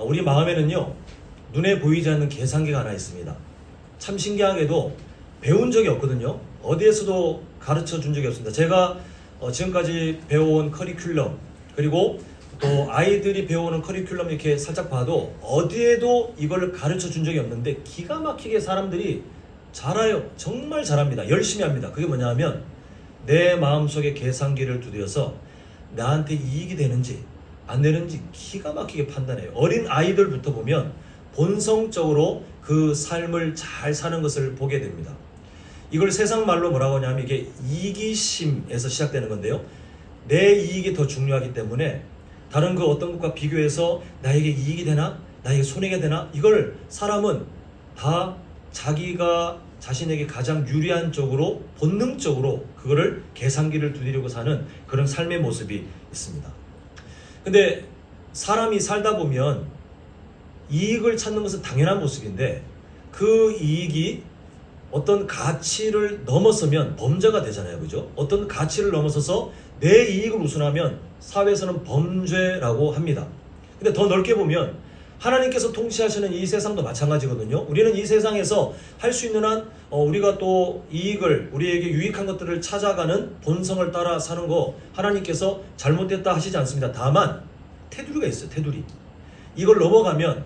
우리 마음에는요, 눈에 보이지 않는 계산기가 하나 있습니다. 참 신기하게도 배운 적이 없거든요. 어디에서도 가르쳐 준 적이 없습니다. 제가 지금까지 배워온 커리큘럼, 그리고 또 아이들이 배우는 커리큘럼 이렇게 살짝 봐도 어디에도 이걸 가르쳐 준 적이 없는데 기가 막히게 사람들이 잘해요. 정말 잘합니다. 열심히 합니다. 그게 뭐냐 하면 내 마음속에 계산기를 두드려서 나한테 이익이 되는지 안 되는지 기가 막히게 판단해요. 어린 아이들부터 보면 본성적으로 그 삶을 잘 사는 것을 보게 됩니다. 이걸 세상 말로 뭐라고 하냐면 이게 이기심에서 시작되는 건데요. 내 이익이 더 중요하기 때문에 다른 그 어떤 것과 비교해서 나에게 이익이 되나? 나에게 손해가 되나? 이걸 사람은 다 자기가 자신에게 가장 유리한 쪽으로 본능적으로 그거를 계산기를 두드리고 사는 그런 삶의 모습이 있습니다. 근데 사람이 살다 보면 이익을 찾는 것은 당연한 모습인데 그 이익이 어떤 가치를 넘어서면 범죄가 되잖아요. 그죠? 어떤 가치를 넘어서서 내 이익을 우선하면 사회에서는 범죄라고 합니다. 근데 더 넓게 보면 하나님께서 통치하시는 이 세상도 마찬가지거든요. 우리는 이 세상에서 할 수 있는 한 우리가 또 이익을, 우리에게 유익한 것들을 찾아가는 본성을 따라 사는 거 하나님께서 잘못됐다 하시지 않습니다. 다만 테두리가 있어요. 테두리. 이걸 넘어가면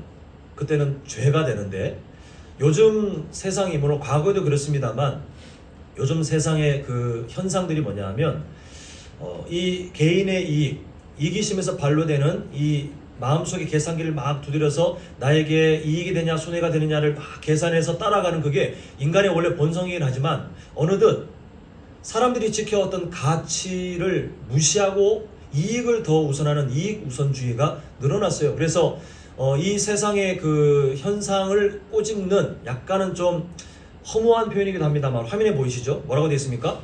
그때는 죄가 되는데 요즘 세상이 물론 과거에도 그렇습니다만 요즘 세상의 그 현상들이 뭐냐 하면 이 개인의 이기심에서 반로되는 이 마음속의 계산기를 막 두드려서 나에게 이익이 되냐 손해가 되느냐를 막 계산해서 따라가는 그게 인간의 원래 본성이긴 하지만 어느덧 사람들이 지켜왔던 가치를 무시하고 이익을 더 우선하는 이익 우선주의가 늘어났어요. 그래서 이 세상의 그 현상을 꼬집는 약간은 좀 허무한 표현이기도 합니다만 화면에 보이시죠? 뭐라고 되어 있습니까?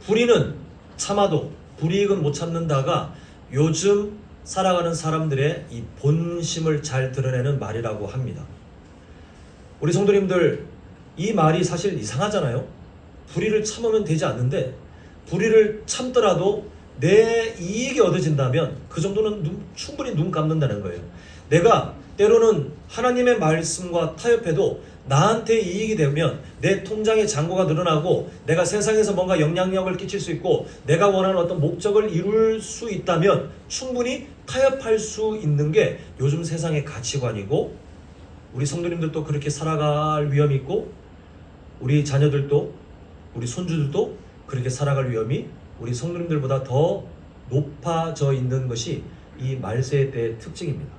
불의는 참아도 불이익은 못 참는다가 요즘 살아가는 사람들의 이 본심을 잘 드러내는 말이라고 합니다. 우리 성도님들, 이 말이 사실 이상하잖아요. 불의를 참으면 되지 않는데 불의를 참더라도 내 이익이 얻어진다면 그 정도는 충분히 눈 감는다는 거예요. 내가 때로는 하나님의 말씀과 타협해도 나한테 이익이 되면 내 통장의 잔고가 늘어나고 내가 세상에서 뭔가 영향력을 끼칠 수 있고 내가 원하는 어떤 목적을 이룰 수 있다면 충분히 타협할 수 있는 게 요즘 세상의 가치관이고 우리 성도님들도 그렇게 살아갈 위험이 있고 우리 자녀들도 우리 손주들도 그렇게 살아갈 위험이 우리 성도님들보다 더 높아져 있는 것이 이 말세의 때의 특징입니다.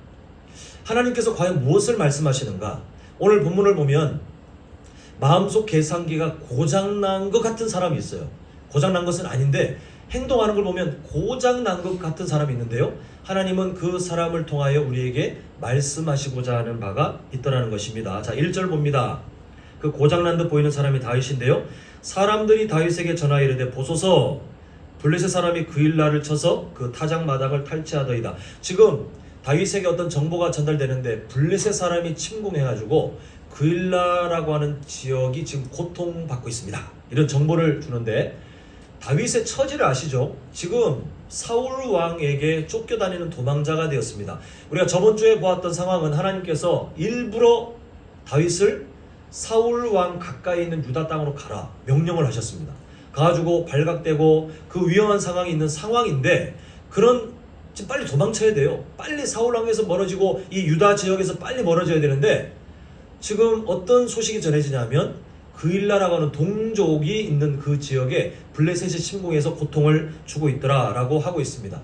하나님께서 과연 무엇을 말씀하시는가? 오늘 본문을 보면 마음속 계산기가 고장난 것 같은 사람이 있어요. 고장난 것은 아닌데 행동하는 걸 보면 고장난 것 같은 사람이 있는데요. 하나님은 그 사람을 통하여 우리에게 말씀하시고자 하는 바가 있더라는 것입니다. 자, 1절 봅니다. 그 고장난 듯 보이는 사람이 다윗인데요. 사람들이 다윗에게 전하여 이르되 보소서 블레셋 사람이 그일라를 쳐서 그 타작마당을 탈취하더이다. 지금 다윗에게 어떤 정보가 전달되는데 블레셋 사람이 침공해가지고 그일라라고 하는 지역이 지금 고통받고 있습니다. 이런 정보를 주는데 다윗의 처지를 아시죠? 지금 사울 왕에게 쫓겨다니는 도망자가 되었습니다. 우리가 저번 주에 보았던 상황은 하나님께서 일부러 다윗을 사울 왕 가까이 있는 유다 땅으로 가라 명령을 하셨습니다. 가가지고 발각되고 그 위험한 상황이 있는 상황인데 지금 빨리 도망쳐야 돼요. 빨리 사울 왕에서 멀어지고 이 유다 지역에서 빨리 멀어져야 되는데 지금 어떤 소식이 전해지냐면 그일라라고 하는 동족이 있는 그 지역에 블레셋이 침공해서 고통을 주고 있더라라고 하고 있습니다.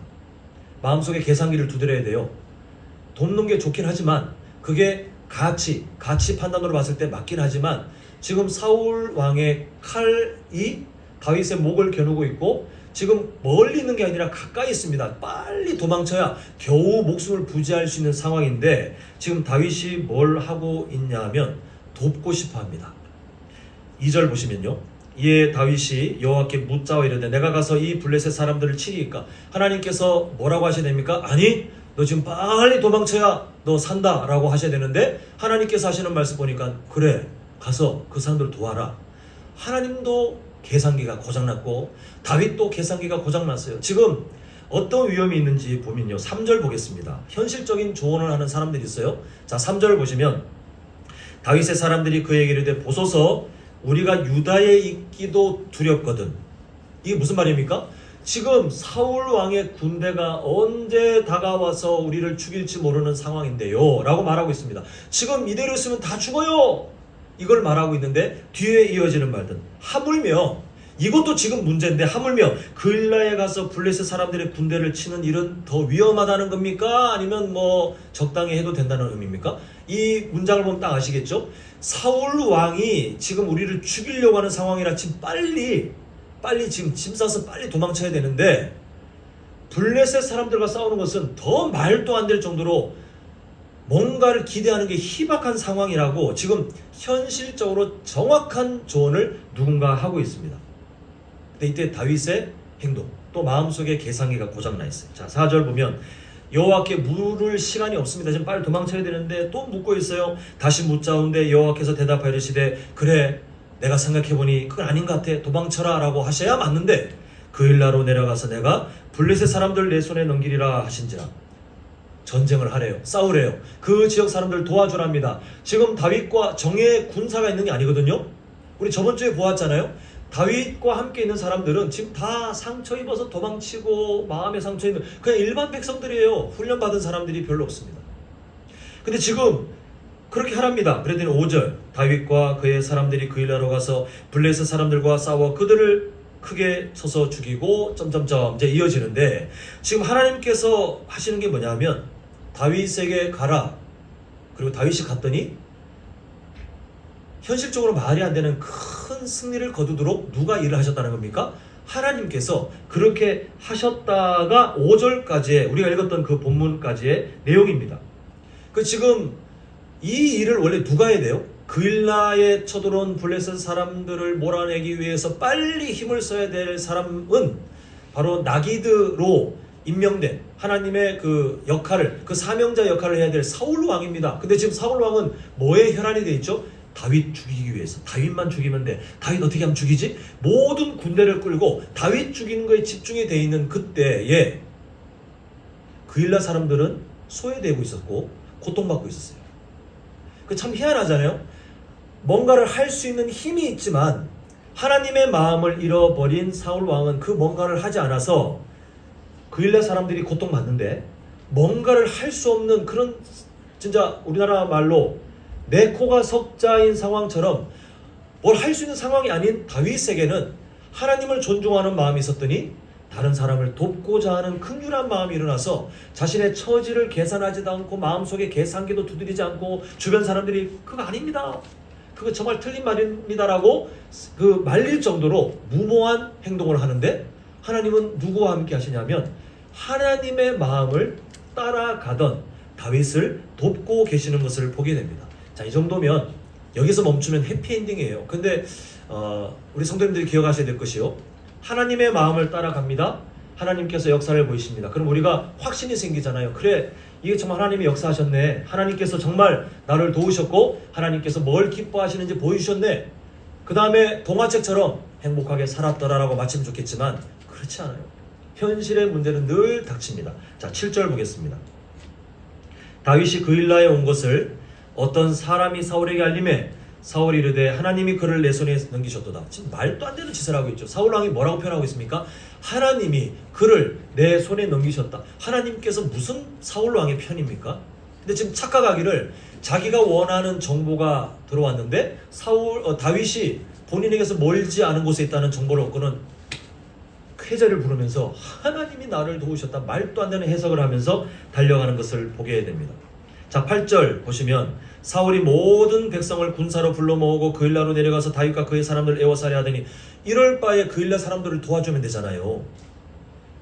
마음속에 계산기를 두드려야 돼요. 돕는 게 좋긴 하지만 그게 가치 판단으로 봤을 때 맞긴 하지만 지금 사울 왕의 칼이 다윗의 목을 겨누고 있고 지금 멀리 있는 게 아니라 가까이 있습니다. 빨리 도망쳐야 겨우 목숨을 부지할 수 있는 상황인데 지금 다윗이 뭘 하고 있냐면 돕고 싶어 합니다. 2절 보시면요. 이에 다윗이 여호와께 묻자와 이르되 내가 가서 이 블레셋 사람들을 치리이까? 하나님께서 뭐라고 하셔야 됩니까? 아니 너 지금 빨리 도망쳐야 너 산다 라고 하셔야 되는데 하나님께서 하시는 말씀 보니까 그래 가서 그 사람들을 도와라. 하나님도 계산기가 고장났고 다윗도 계산기가 고장났어요. 지금 어떤 위험이 있는지 보면요. 3절 보겠습니다. 현실적인 조언을 하는 사람들이 있어요. 자, 3절을 보시면 다윗의 사람들이 그에게 이르되 보소서 우리가 유다에 있기도 두렵거든. 이게 무슨 말입니까? 지금 사울 왕의 군대가 언제 다가와서 우리를 죽일지 모르는 상황인데요 라고 말하고 있습니다. 지금 이대로 있으면 다 죽어요, 이걸 말하고 있는데 뒤에 이어지는 말든 하물며, 이것도 지금 문제인데 하물며 그일라에 가서 블레셋 사람들의 군대를 치는 일은 더 위험하다는 겁니까? 아니면 뭐 적당히 해도 된다는 의미입니까? 이 문장을 보면 딱 아시겠죠? 사울 왕이 지금 우리를 죽이려고 하는 상황이라 지금 빨리 지금 짐 싸서 빨리 도망쳐야 되는데, 블레셋 사람들과 싸우는 것은 더 말도 안 될 정도로 뭔가를 기대하는 게 희박한 상황이라고 지금 현실적으로 정확한 조언을 누군가 하고 있습니다. 근데 이때 다윗의 행동, 또 마음속에 계산기가 고장나 있어요. 자, 4절 보면 여호와께 물을 시간이 없습니다. 지금 빨리 도망쳐야 되는데 또 묻고 있어요. 다시 묻자온데 여호와께서 대답하여 이르시되 그래 내가 생각해보니 그건 아닌 것 같아, 도망쳐라 라고 하셔야 맞는데 그일라로 내려가서 내가 블레셋 사람들 내 손에 넘기리라 하신지라. 전쟁을 하래요. 싸우래요. 그 지역 사람들 도와주랍니다. 지금 다윗과 정예 군사가 있는 게 아니거든요. 우리 저번 주에 보았잖아요. 다윗과 함께 있는 사람들은 지금 다 상처 입어서 도망치고 마음에 상처 입는 그냥 일반 백성들이에요. 훈련받은 사람들이 별로 없습니다. 근데 지금 그렇게 하랍니다. 그랬더니 5절 다윗과 그의 사람들이 그일라로 가서 블레셋 사람들과 싸워 그들을 크게 쳐서 죽이고 점점점 이제 이어지는데, 지금 하나님께서 하시는 게 뭐냐면 다윗에게 가라. 그리고 다윗이 갔더니 현실적으로 말이 안 되는 큰 승리를 거두도록 누가 일을 하셨다는 겁니까? 하나님께서 그렇게 하셨다가 5절까지의 우리가 읽었던 그 본문까지의 내용입니다. 그 지금 이 일을 원래 누가 해야 돼요? 그일라에 쳐들어온 블레셋 사람들을 몰아내기 위해서 빨리 힘을 써야 될 사람은 바로 나기드로 임명된 하나님의 그 역할을, 그 사명자 역할을 해야 될 사울 왕입니다. 근데 지금 사울 왕은 뭐에 혈안이 되어 있죠? 다윗 죽이기 위해서. 다윗만 죽이면 돼. 다윗 어떻게 하면 죽이지? 모든 군대를 끌고 다윗 죽이는 거에 집중이 되어 있는 그때에 그일라 사람들은 소외되고 있었고 고통받고 있었어요. 그 참 희한하잖아요. 뭔가를 할 수 있는 힘이 있지만 하나님의 마음을 잃어버린 사울 왕은 그 뭔가를 하지 않아서 그일라 사람들이 고통받는데, 뭔가를 할 수 없는 그런 진짜 우리나라 말로 내 코가 석자인 상황처럼 뭘 할 수 있는 상황이 아닌 다윗에게는 하나님을 존중하는 마음이 있었더니 다른 사람을 돕고자 하는 긍휼한 마음이 일어나서 자신의 처지를 계산하지도 않고 마음속에 계산기도 두드리지 않고 주변 사람들이 그거 아닙니다, 그거 정말 틀린 말입니다라고 그 말릴 정도로 무모한 행동을 하는데, 하나님은 누구와 함께 하시냐면 하나님의 마음을 따라가던 다윗을 돕고 계시는 것을 보게 됩니다. 자, 이 정도면 여기서 멈추면 해피엔딩이에요. 근데 우리 성도님들이 기억하셔야 될 것이요, 하나님의 마음을 따라갑니다. 하나님께서 역사를 보이십니다. 그럼 우리가 확신이 생기잖아요. 그래, 이게 정말 하나님이 역사하셨네. 하나님께서 정말 나를 도우셨고 하나님께서 뭘 기뻐하시는지 보여주셨네. 그 다음에 동화책처럼 행복하게 살았더라라고 마치면 좋겠지만 그렇지 않아요. 현실의 문제는 늘 닥칩니다. 자, 7절 보겠습니다. 다윗이 그일라에 온 것을 어떤 사람이 사울에게 알림해 사울이 이르되 하나님이 그를 내 손에 넘기셨도다. 지금 말도 안 되는 짓을 하고 있죠. 사울 왕이 뭐라고 표현하고 있습니까? 하나님이 그를 내 손에 넘기셨다. 하나님께서 무슨 사울 왕의 편입니까? 근데 지금 착각하기를 자기가 원하는 정보가 들어왔는데 다윗이 본인에게서 멀지 않은 곳에 있다는 정보를 얻고는 쾌재를 부르면서 하나님이 나를 도우셨다, 말도 안 되는 해석을 하면서 달려가는 것을 보게 됩니다. 자, 8절 보시면 사울이 모든 백성을 군사로 불러 모으고 그일라로 내려가서 다윗과 그의 사람들을 애워싸려 하더니, 이럴 바에 그일라 사람들을 도와주면 되잖아요.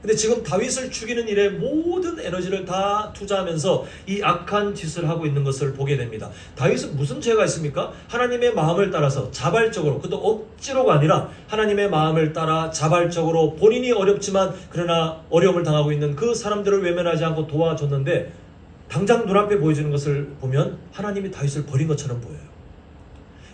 근데 지금 다윗을 죽이는 일에 모든 에너지를 다 투자하면서 이 악한 짓을 하고 있는 것을 보게 됩니다. 다윗은 무슨 죄가 있습니까? 하나님의 마음을 따라서 자발적으로, 그것도 억지로가 아니라 하나님의 마음을 따라 자발적으로 본인이 어렵지만 그러나 어려움을 당하고 있는 그 사람들을 외면하지 않고 도와줬는데, 당장 눈앞에 보여지는 것을 보면 하나님이 다윗을 버린 것처럼 보여요.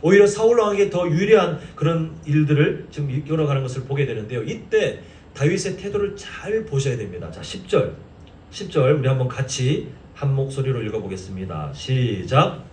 오히려 사울 왕에게 더 유리한 그런 일들을 지금 이끌어가는 것을 보게 되는데요. 이때 다윗의 태도를 잘 보셔야 됩니다. 자, 10절 우리 한번 같이 한 목소리로 읽어보겠습니다. 시작.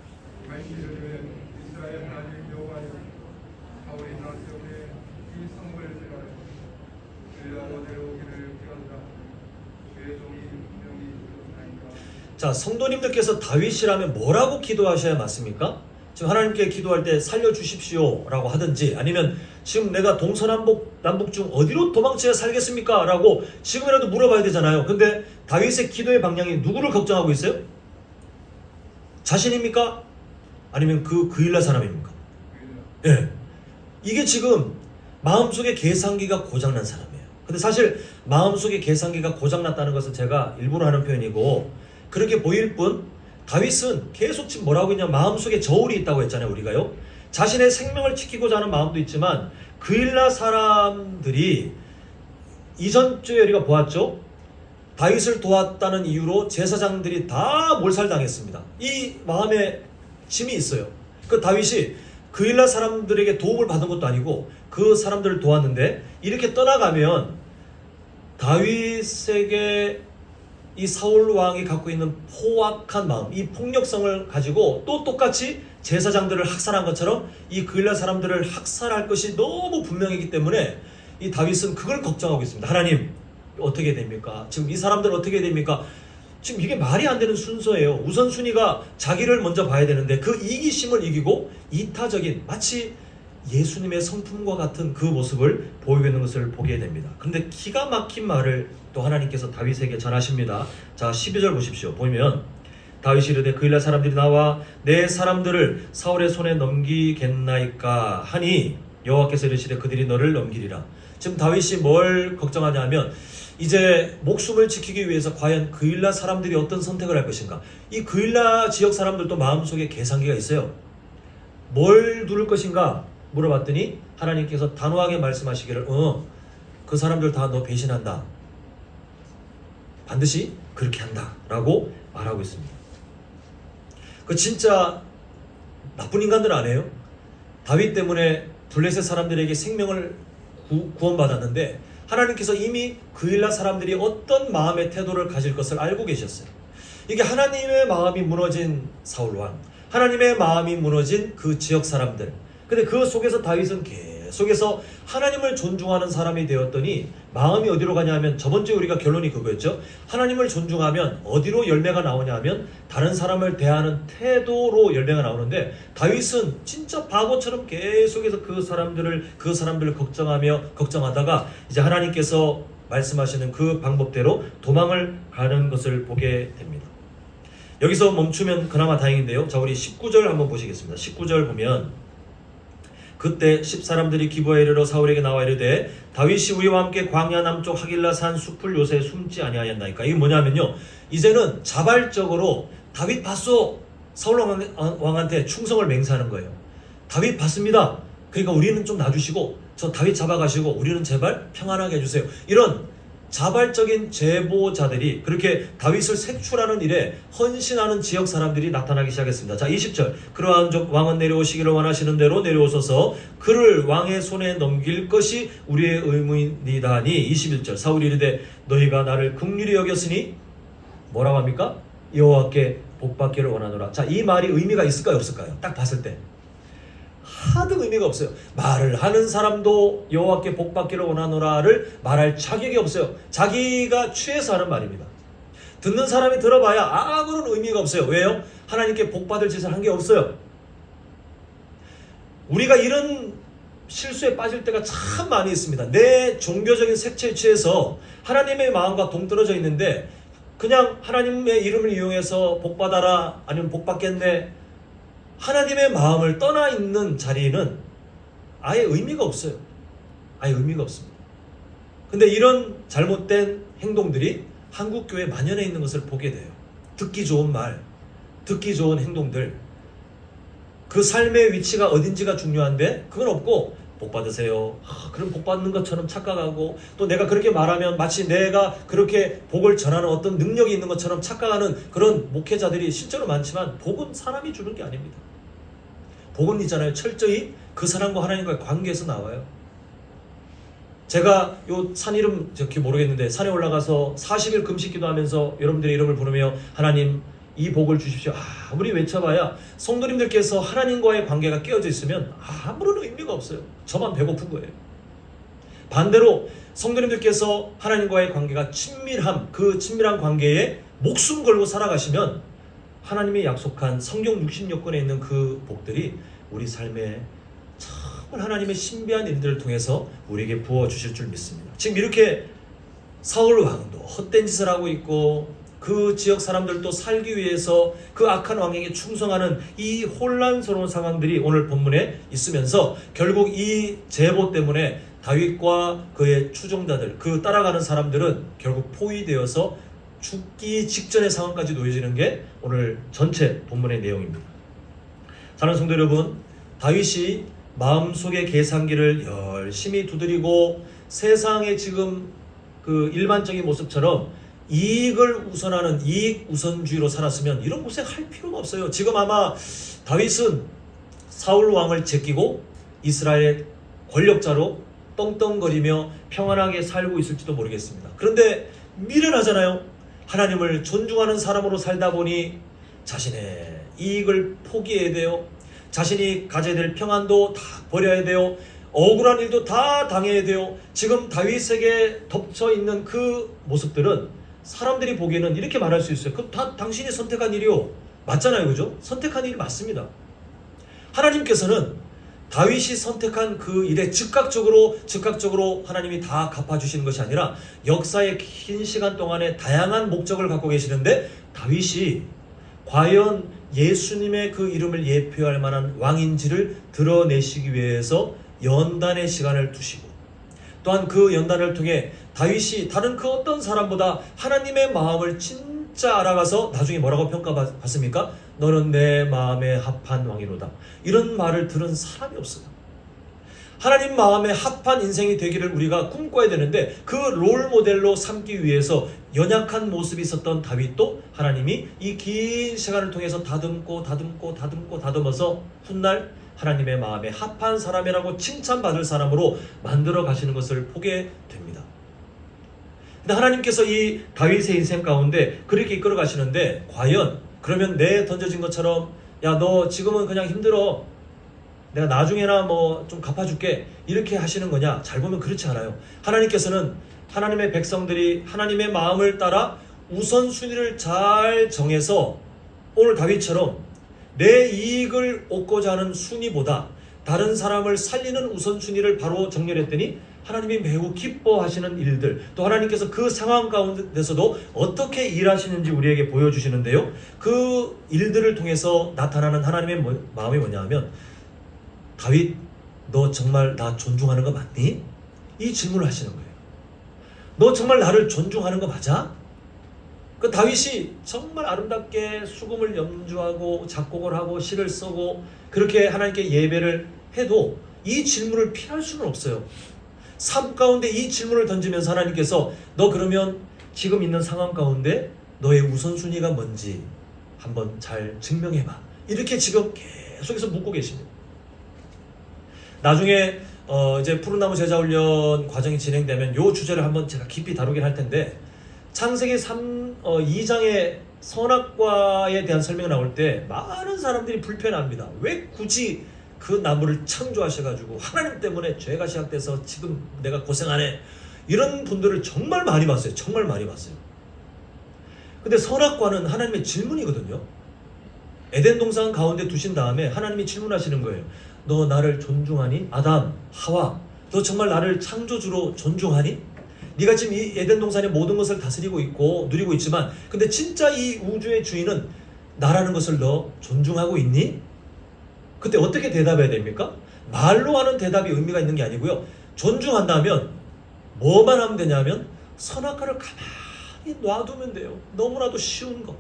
자, 성도님들께서 다윗이라면 뭐라고 기도하셔야 맞습니까? 지금 하나님께 기도할 때 살려주십시오 라고 하든지, 아니면 지금 내가 동서남북 중 어디로 도망쳐야 살겠습니까? 라고 지금이라도 물어봐야 되잖아요. 근데 다윗의 기도의 방향이 누구를 걱정하고 있어요? 자신입니까? 아니면 그 그일라 사람입니까? 예. 이게 지금 마음속에 계산기가 고장난 사람이에요. 근데 사실 마음속에 계산기가 고장났다는 것은 제가 일부러 하는 표현이고, 그렇게 보일 뿐 다윗은 계속 지금 뭐라고 했냐, 마음속에 저울이 있다고 했잖아요. 우리가요, 자신의 생명을 지키고자 하는 마음도 있지만 그일라 사람들이 이전 주에 우리가 보았죠. 다윗을 도왔다는 이유로 제사장들이 다 몰살당했습니다. 이 마음에 짐이 있어요. 그 다윗이 그일라 사람들에게 도움을 받은 것도 아니고 그 사람들을 도왔는데, 이렇게 떠나가면 다윗에게 이 사울 왕이 갖고 있는 포악한 마음, 이 폭력성을 가지고 또 똑같이 제사장들을 학살한 것처럼 이 그일라 사람들을 학살할 것이 너무 분명했기 때문에 이 다윗은 그걸 걱정하고 있습니다. 하나님, 어떻게 됩니까? 지금 이 사람들 어떻게 됩니까? 지금 이게 말이 안 되는 순서예요. 우선순위가 자기를 먼저 봐야 되는데 그 이기심을 이기고 이타적인, 마치 예수님의 성품과 같은 그 모습을 보이고 있는 것을 보게 됩니다. 그런데 기가 막힌 말을 또 하나님께서 다윗에게 전하십니다. 자, 12절 보십시오. 보면 다윗이 이르되 그일라 사람들이 나와 내 사람들을 사울의 손에 넘기겠나이까 하니 여호와께서 이르시되 그들이 너를 넘기리라. 지금 다윗이 뭘 걱정하냐면, 이제 목숨을 지키기 위해서 과연 그일라 사람들이 어떤 선택을 할 것인가. 이 그일라 지역 사람들도 마음속에 계산기가 있어요. 뭘 누를 것인가 물어봤더니 하나님께서 단호하게 말씀하시기를, 그 사람들 다 너 배신한다, 반드시 그렇게 한다 라고 말하고 있습니다. 그 진짜 나쁜 인간들 아니에요? 다윗 때문에 블레셋 사람들에게 생명을 구원받았는데 하나님께서 이미 그일라 사람들이 어떤 마음의 태도를 가질 것을 알고 계셨어요. 이게 하나님의 마음이 무너진 사울왕, 하나님의 마음이 무너진 그 지역 사람들. 근데 그 속에서 다윗은 계속해서 하나님을 존중하는 사람이 되었더니 마음이 어디로 가냐 하면, 저번주에 우리가 결론이 그거였죠. 하나님을 존중하면 어디로 열매가 나오냐 하면 다른 사람을 대하는 태도로 열매가 나오는데, 다윗은 진짜 바보처럼 계속해서 그 사람들을 걱정하다가 이제 하나님께서 말씀하시는 그 방법대로 도망을 가는 것을 보게 됩니다. 여기서 멈추면 그나마 다행인데요. 자, 우리 19절 한번 보시겠습니다. 19절 보면, 그때 10사람들이 기브아에 이르러 사울에게 나와 이르되 다윗이 우리와 함께 광야 남쪽 하길라 산 숲을 요새 숨지 아니하였나이까. 이게 뭐냐면요, 이제는 자발적으로 다윗 봤소, 사울 왕한테 충성을 맹세하는 거예요. 다윗 봤습니다. 그러니까 우리는 좀 놔주시고 저 다윗 잡아가시고 우리는 제발 평안하게 해주세요. 이런 자발적인 제보자들이, 그렇게 다윗을 색출하는 일에 헌신하는 지역 사람들이 나타나기 시작했습니다. 자, 20절. 그러한 적 왕은 내려오시기를 원하시는 대로 내려오소서 그를 왕의 손에 넘길 것이 우리의 의무이니다니. 21절. 사울이 이르되 너희가 나를 긍휼히 여겼으니 뭐라고 합니까? 여호와께 복받기를 원하노라. 자, 이 말이 의미가 있을까요, 없을까요? 딱 봤을 때 하등 의미가 없어요. 말을 하는 사람도 여호와께 복받기를 원하노라를 말할 자격이 없어요. 자기가 취해서 하는 말입니다. 듣는 사람이 들어봐야 아무런 의미가 없어요. 왜요? 하나님께 복받을 짓을 한 게 없어요. 우리가 이런 실수에 빠질 때가 참 많이 있습니다. 내 종교적인 색채에 취해서 하나님의 마음과 동떨어져 있는데 그냥 하나님의 이름을 이용해서 복받아라, 아니면 복받겠네, 하나님의 마음을 떠나 있는 자리는 아예 의미가 없어요. 아예 의미가 없습니다. 근데 이런 잘못된 행동들이 한국교회에 만연해 있는 것을 보게 돼요. 듣기 좋은 말, 듣기 좋은 행동들, 그 삶의 위치가 어딘지가 중요한데 그건 없고 복 받으세요. 그럼 복 받는 것처럼 착각하고, 또 내가 그렇게 말하면 마치 내가 그렇게 복을 전하는 어떤 능력이 있는 것처럼 착각하는 그런 목회자들이 실제로 많지만, 복은 사람이 주는 게 아닙니다. 복은 있잖아요, 철저히 그 사람과 하나님과의 관계에서 나와요. 제가 요 산 이름 정확히 모르겠는데 산에 올라가서 40일 금식 기도하면서 여러분들의 이름을 부르며 하나님 이 복을 주십시오. 아무리 외쳐봐야 성도님들께서 하나님과의 관계가 깨어져 있으면 아무런 의미가 없어요. 저만 배고픈 거예요. 반대로 성도님들께서 하나님과의 관계가 친밀함, 그 친밀한 관계에 목숨 걸고 살아가시면 하나님이 약속한 성경 66권에 있는 그 복들이 우리 삶에 정말 하나님의 신비한 일들을 통해서 우리에게 부어주실 줄 믿습니다. 지금 이렇게 사울 왕도 헛된 짓을 하고 있고 그 지역 사람들도 살기 위해서 그 악한 왕에게 충성하는 이 혼란스러운 상황들이 오늘 본문에 있으면서 결국 이 제보 때문에 다윗과 그의 추종자들, 그 따라가는 사람들은 결국 포위되어서 죽기 직전의 상황까지 놓여지는 게 오늘 전체 본문의 내용입니다. 사랑하는 성도 여러분, 다윗이 마음속의 계산기를 열심히 두드리고 세상의 지금 그 일반적인 모습처럼 이익을 우선하는 이익 우선주의로 살았으면 이런 고생할 필요가 없어요. 지금 아마 다윗은 사울 왕을 제끼고 이스라엘의 권력자로 떵떵거리며 평안하게 살고 있을지도 모르겠습니다. 그런데 미련하잖아요. 하나님을 존중하는 사람으로 살다 보니 자신의 이익을 포기해야 돼요. 자신이 가져야 될 평안도 다 버려야 돼요. 억울한 일도 다 당해야 돼요. 지금 다윗에게 덮쳐 있는 그 모습들은 사람들이 보기에는 이렇게 말할 수 있어요. 그럼 다 당신이 선택한 일이요. 맞잖아요. 그죠? 선택한 일이 맞습니다. 하나님께서는 다윗이 선택한 그 일에 즉각적으로 하나님이 다 갚아주시는 것이 아니라 역사의 긴 시간 동안에 다양한 목적을 갖고 계시는데 다윗이 과연 예수님의 그 이름을 예표할 만한 왕인지를 드러내시기 위해서 연단의 시간을 두시고 또한 그 연단을 통해 다윗이 다른 그 어떤 사람보다 하나님의 마음을 진짜 알아가서 나중에 뭐라고 평가받습니까? 너는 내 마음에 합한 왕이로다. 이런 말을 들은 사람이 없어요. 하나님 마음에 합한 인생이 되기를 우리가 꿈꿔야 되는데 그 롤모델로 삼기 위해서 연약한 모습이 있었던 다윗도 하나님이 이 긴 시간을 통해서 다듬어서 훗날 하나님의 마음에 합한 사람이라고 칭찬받을 사람으로 만들어 가시는 것을 보게 됩니다. 근데 하나님께서 이 다윗의 인생 가운데 그렇게 이끌어 가시는데 과연 그러면 내 던져진 것처럼 야 너 지금은 그냥 힘들어 내가 나중에나 뭐 좀 갚아줄게 이렇게 하시는 거냐? 잘 보면 그렇지 않아요. 하나님께서는 하나님의 백성들이 하나님의 마음을 따라 우선순위를 잘 정해서 오늘 다윗처럼 내 이익을 얻고자 하는 순위보다 다른 사람을 살리는 우선순위를 바로 정렬했더니 하나님이 매우 기뻐하시는 일들, 또 하나님께서 그 상황 가운데서도 어떻게 일하시는지 우리에게 보여주시는데요. 그 일들을 통해서 나타나는 하나님의 마음이 뭐냐 하면 다윗 너 정말 나 존중하는 거 맞니? 이 질문을 하시는 거예요. 너 정말 나를 존중하는 거 맞아? 그 다윗이 정말 아름답게 수금을 연주하고 작곡을 하고 시를 쓰고 그렇게 하나님께 예배를 해도 이 질문을 피할 수는 없어요. 삶 가운데 이 질문을 던지면서 하나님께서 너 그러면 지금 있는 상황 가운데 너의 우선순위가 뭔지 한번 잘 증명해봐. 이렇게 지금 계속해서 묻고 계십니다. 나중에 이제 푸른나무 제자훈련 과정이 진행되면 이 주제를 한번 제가 깊이 다루긴 할 텐데 창세기 2장의 선악과에 대한 설명이 나올 때 많은 사람들이 불편합니다. 왜 굳이 그 나무를 창조하셔가지고 하나님 때문에 죄가 시작돼서 지금 내가 고생하네 이런 분들을 정말 많이 봤어요. 정말 많이 봤어요. 근데 선악과는 하나님의 질문이거든요. 에덴 동산 가운데 두신 다음에 하나님이 질문하시는 거예요. 너 나를 존중하니? 아담, 하와, 너 정말 나를 창조주로 존중하니? 네가 지금 이 에덴 동산의 모든 것을 다스리고 있고 누리고 있지만 근데 진짜 이 우주의 주인은 나라는 것을 너 존중하고 있니? 그때 어떻게 대답해야 됩니까? 말로 하는 대답이 의미가 있는 게 아니고요. 존중한다면 뭐만 하면 되냐면 선악과를 가만히 놔두면 돼요. 너무나도 쉬운 거.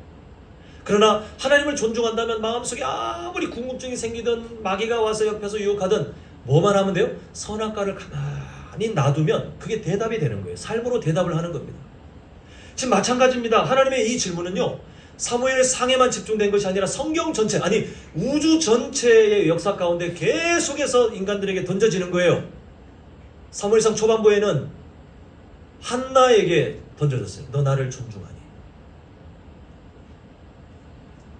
그러나 하나님을 존중한다면 마음속에 아무리 궁금증이 생기든 마귀가 와서 옆에서 유혹하든 뭐만 하면 돼요? 선악과를 가만히 놔두면 그게 대답이 되는 거예요. 삶으로 대답을 하는 겁니다. 지금 마찬가지입니다. 하나님의 이 질문은요. 사무엘 상에만 집중된 것이 아니라 성경 전체, 아니 우주 전체의 역사 가운데 계속해서 인간들에게 던져지는 거예요. 사무엘상 초반부에는 한나에게 던져졌어요. 너 나를 존중하니.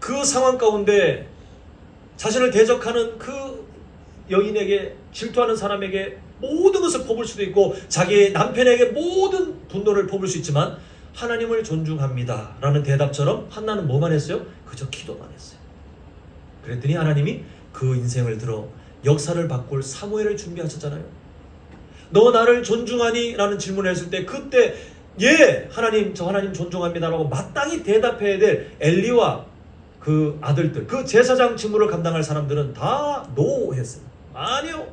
그 상황 가운데 자신을 대적하는 그 여인에게, 질투하는 사람에게 모든 것을 퍼부을 수도 있고 자기 남편에게 모든 분노를 퍼부을 수 있지만 하나님을 존중합니다 라는 대답처럼 한나는 뭐만 했어요? 그저 기도만 했어요. 그랬더니 하나님이 그 인생을 들어 역사를 바꿀 사무엘을 준비하셨잖아요. 너 나를 존중하니? 라는 질문을 했을 때 그때 예 하나님, 저 하나님 존중합니다 라고 마땅히 대답해야 될 엘리와 그 아들들, 그 제사장 직무를 감당할 사람들은 다 노 했어요. 아니요,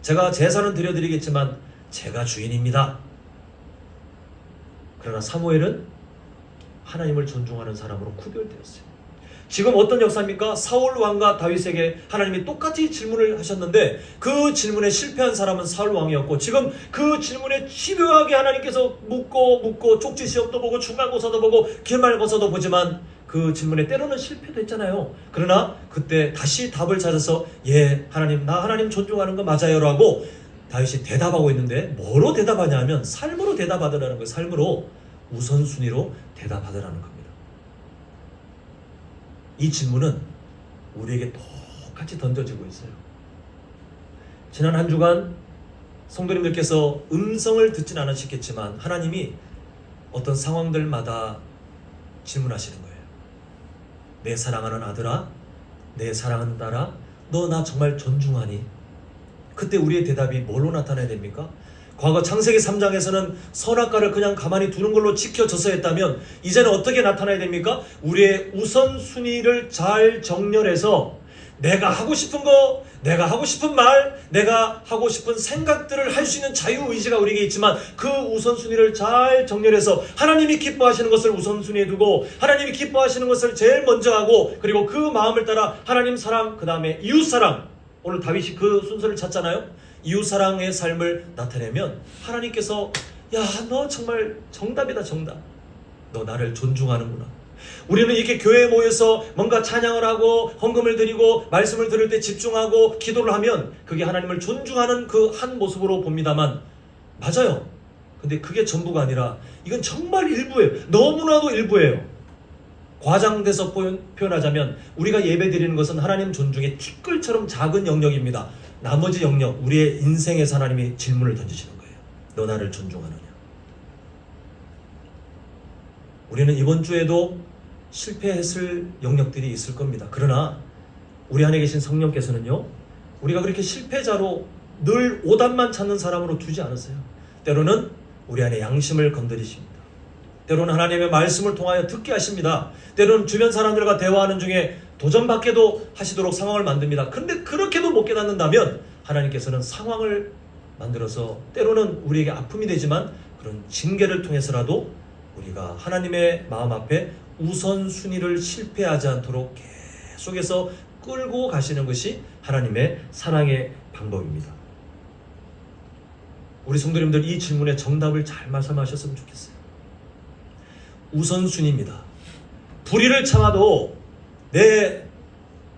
제가 제사는 드려드리겠지만 제가 주인입니다. 그러나 사무엘은 하나님을 존중하는 사람으로 구별되었어요. 지금 어떤 역사입니까? 사울 왕과 다윗에게 하나님이 똑같이 질문을 하셨는데 그 질문에 실패한 사람은 사울 왕이었고, 지금 그 질문에 집요하게 하나님께서 묻고 쪽지 시험도 보고 중간고사도 보고 기말고사도 보지만 그 질문에 때로는 실패도 했잖아요. 그러나 그때 다시 답을 찾아서 예 하나님, 나 하나님 존중하는 거 맞아요 라고 다윗이 대답하고 있는데, 뭐로 대답하냐 하면 삶으로 대답하더라는 거예요. 삶으로, 우선순위로 대답하더라는 겁니다. 이 질문은 우리에게 똑같이 던져지고 있어요. 지난 한 주간 성도님들께서 음성을 듣진 않으셨겠지만 하나님이 어떤 상황들마다 질문하시는 거예요. 내 사랑하는 아들아, 내 사랑하는 딸아, 너 나 정말 존중하니? 그때 우리의 대답이 뭘로 나타나야 됩니까? 과거 창세기 3장에서는 선악과를 그냥 가만히 두는 걸로 지켜져서 했다면 이제는 어떻게 나타나야 됩니까? 우리의 우선순위를 잘 정렬해서 내가 하고 싶은 거, 내가 하고 싶은 말, 내가 하고 싶은 생각들을 할 수 있는 자유의지가 우리에게 있지만 그 우선순위를 잘 정렬해서 하나님이 기뻐하시는 것을 우선순위에 두고 하나님이 기뻐하시는 것을 제일 먼저 하고, 그리고 그 마음을 따라 하나님 사랑, 그 다음에 이웃사랑, 오늘 다윗이 그 순서를 찾잖아요. 이웃사랑의 삶을 나타내면 하나님께서 야, 너 정말 정답이다, 정답. 너 나를 존중하는구나. 우리는 이렇게 교회에 모여서 뭔가 찬양을 하고 헌금을 드리고 말씀을 들을 때 집중하고 기도를 하면 그게 하나님을 존중하는 그 한 모습으로 봅니다만, 맞아요. 근데 그게 전부가 아니라 이건 정말 일부예요. 너무나도 일부예요. 과장돼서 표현하자면 우리가 예배 드리는 것은 하나님 존중의 티끌처럼 작은 영역입니다. 나머지 영역, 우리의 인생에서 하나님이 질문을 던지시는 거예요. 너 나를 존중하느냐? 우리는 이번 주에도 실패했을 영역들이 있을 겁니다. 그러나 우리 안에 계신 성령께서는요, 우리가 그렇게 실패자로 늘 오답만 찾는 사람으로 두지 않으세요. 때로는 우리 안에 양심을 건드리십니다. 때로는 하나님의 말씀을 통하여 듣게 하십니다. 때로는 주변 사람들과 대화하는 중에 도전받게도 하시도록 상황을 만듭니다. 근데 그렇게도 못 깨닫는다면 하나님께서는 상황을 만들어서 때로는 우리에게 아픔이 되지만 그런 징계를 통해서라도 우리가 하나님의 마음 앞에 우선순위를 실패하지 않도록 계속해서 끌고 가시는 것이 하나님의 사랑의 방법입니다. 우리 성도님들, 이 질문에 정답을 잘 말씀하셨으면 좋겠어요. 우선순위입니다. 불의를 참아도 내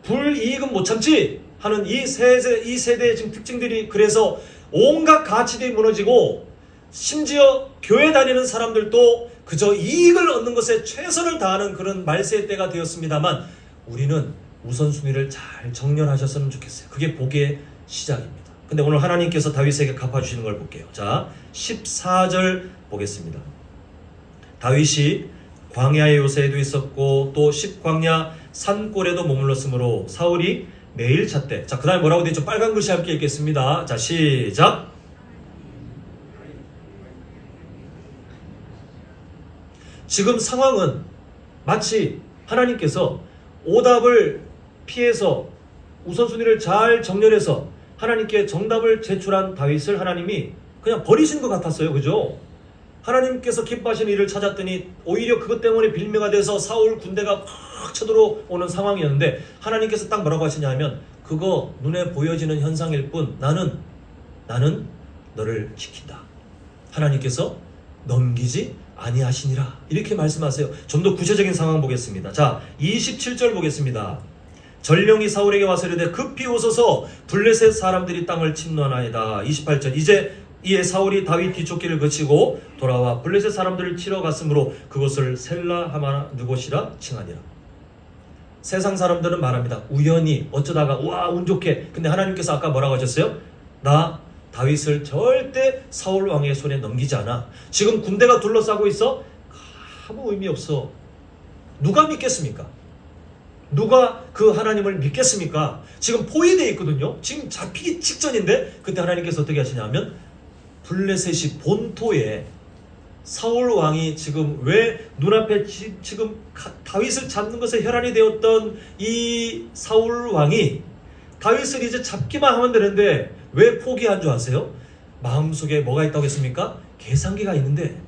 불이익은 못 참지 하는 이 세대의 지금 특징들이, 그래서 온갖 가치들이 무너지고 심지어 교회 다니는 사람들도 그저 이익을 얻는 것에 최선을 다하는 그런 말세의 때가 되었습니다만, 우리는 우선순위를 잘 정렬하셨으면 좋겠어요. 그게 복의 시작입니다. 근데 오늘 하나님께서 다윗에게 갚아주시는 걸 볼게요. 자, 14절 보겠습니다. 다윗이 광야의 요새에도 있었고 또 십광야 산골에도 머물렀으므로 사울이 매일 찾되. 자, 그 다음에 뭐라고 되어 있죠? 빨간 글씨 함께 읽겠습니다. 자, 시작. 지금 상황은 마치 하나님께서 오답을 피해서 우선순위를 잘 정렬해서 하나님께 정답을 제출한 다윗을 하나님이 그냥 버리신 것 같았어요. 그죠? 하나님께서 기뻐하시는 일을 찾았더니 오히려 그것 때문에 빌미가 돼서 사울 군대가 막 쳐들어오는 상황이었는데, 하나님께서 딱 뭐라고 하시냐 하면 그거 눈에 보여지는 현상일 뿐 나는 너를 지킨다. 하나님께서 넘기지 아니하시니라, 이렇게 말씀하세요. 좀 더 구체적인 상황 보겠습니다. 자, 27절 보겠습니다. 전령이 사울에게 와서 이르되 급히 오소서 블레셋 사람들이 땅을 침노하나이다. 28절. 이제 이에 사울이 다윗 뒤쫓기를 거치고 돌아와 블레셋 사람들을 치러 갔으므로 그곳을 셀라 하마 느곳이라 칭하니라. 세상 사람들은 말합니다. 우연히 어쩌다가 와 운 좋게. 근데 하나님께서 아까 뭐라고 하셨어요? 나 다윗을 절대 사울 왕의 손에 넘기지 않아. 지금 군대가 둘러싸고 있어? 아무 의미 없어. 누가 믿겠습니까? 누가 그 하나님을 믿겠습니까? 지금 포위되어 있거든요. 지금 잡히기 직전인데 그때 하나님께서 어떻게 하시냐면 블레셋이 본토에 사울 왕이 지금 왜 눈앞에 지금 다윗을 잡는 것에 혈안이 되었던 이 사울 왕이 다윗을 이제 잡기만 하면 되는데 왜 포기한 줄 아세요? 마음속에 뭐가 있다고 했습니까? 계산기가 있는데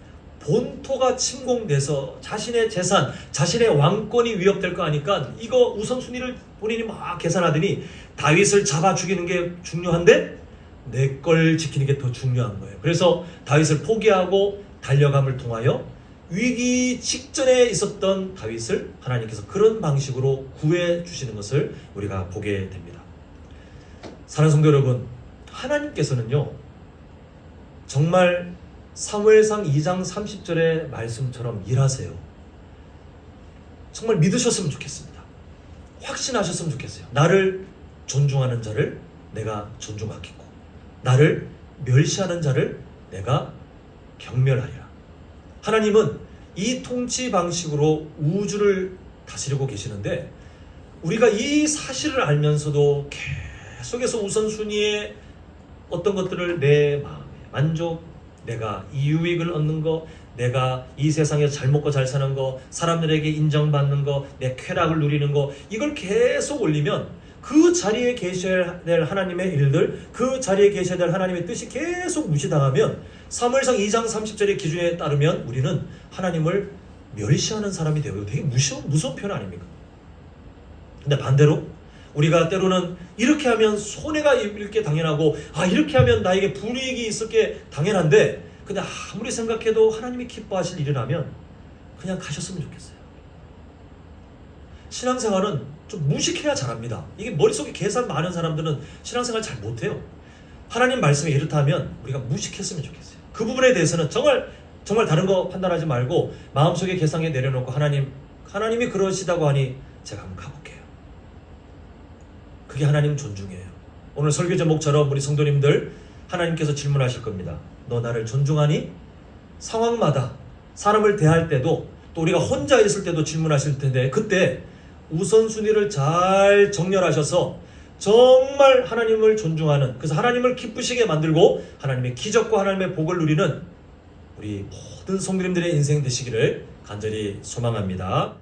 본토가 침공돼서 자신의 재산, 자신의 왕권이 위협될 거 아니까 이거 우선순위를 본인이 막 계산하더니 다윗을 잡아 죽이는 게 중요한데 내 걸 지키는 게 더 중요한 거예요. 그래서 다윗을 포기하고 달려감을 통하여 위기 직전에 있었던 다윗을 하나님께서 그런 방식으로 구해 주시는 것을 우리가 보게 됩니다. 사랑하는 성도 여러분, 하나님께서는요 정말 사무엘상 2장 30절의 말씀처럼 일하세요. 정말 믿으셨으면 좋겠습니다. 확신하셨으면 좋겠어요. 나를 존중하는 자를 내가 존중하겠고 나를 멸시하는 자를 내가 경멸하리라. 하나님은 이 통치 방식으로 우주를 다스리고 계시는데 우리가 이 사실을 알면서도 계속해서 우선순위에 어떤 것들을 내 마음에 만족, 내가 이유익을 얻는 거, 내가 이 세상에서 잘 먹고 잘 사는 거, 사람들에게 인정받는 거, 내 쾌락을 누리는 거, 이걸 계속 올리면 그 자리에 계셔야 될 하나님의 일들, 그 자리에 계셔야 될 하나님의 뜻이 계속 무시당하면 사무엘상 2장 30절의 기준에 따르면 우리는 하나님을 멸시하는 사람이 되어요. 되게 무서운 표현 아닙니까? 근데 반대로 우리가 때로는 이렇게 하면 손해가 있을 게 당연하고 이렇게 하면 나에게 불이익이 있을 게 당연한데 근데 아무리 생각해도 하나님이 기뻐하실 일이라면 그냥 가셨으면 좋겠어요. 신앙생활은 좀 무식해야 잘합니다. 이게 머릿속에 계산 많은 사람들은 신앙생활 잘 못해요. 하나님 말씀이 이렇다면 우리가 무식했으면 좋겠어요. 그 부분에 대해서는 정말 다른 거 판단하지 말고 마음속에 계산에 내려놓고 하나님이 그러시다고 하니 제가 한번 가볼게요. 그게 하나님 존중이에요. 오늘 설교 제목처럼 우리 성도님들 하나님께서 질문하실 겁니다. 너 나를 존중하니? 상황마다 사람을 대할 때도 또 우리가 혼자 있을 때도 질문하실 텐데 그때 우선순위를 잘 정렬하셔서 정말 하나님을 존중하는 그래서 하나님을 기쁘시게 만들고 하나님의 기적과 하나님의 복을 누리는 우리 모든 성도님들의 인생 되시기를 간절히 소망합니다.